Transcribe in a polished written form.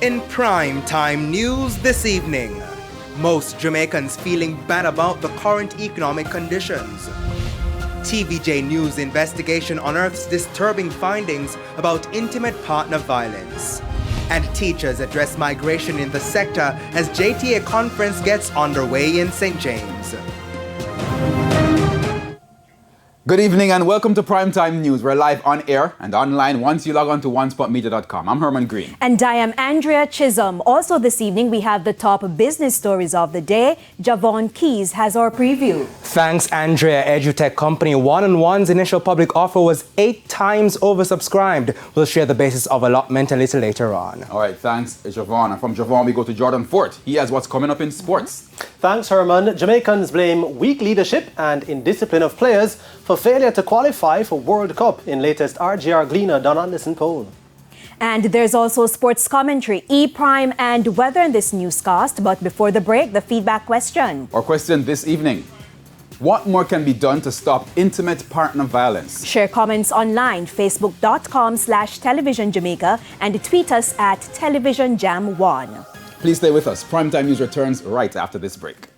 In prime time news this evening, most Jamaicans feeling bad about the current economic conditions. TVJ News investigation unearths disturbing findings about intimate partner violence. And teachers address migration in the sector as JTA conference gets underway in St. James. Good evening and welcome to Primetime News. We're live on air and online once you log on to onespotmedia.com. I'm Herman Green. And I am Andrea Chisholm. Also this evening, we have the top business stories of the day. JAVAUGHN Keys has our preview. Thanks, Andrea. EduTech company One-on-One's initial public offer was 8 times oversubscribed. We'll share the basis of allotment a little later on. All right, thanks, JAVAUGHN. And from JAVAUGHN, we go to Jordan FORTE. He has what's coming up in sports. Thanks, Herman. Jamaicans blame weak leadership and indiscipline of players for failure to qualify for World Cup in latest RGR Gleaner Don Anderson poll. And there's also sports commentary, E-Prime and weather in this newscast. But before the break, the feedback question. Our question this evening: what more can be done to stop intimate partner violence? Share comments online, facebook.com/Television Jamaica and tweet us at TelevisionJam1. Please stay with us. Primetime News returns right after this break.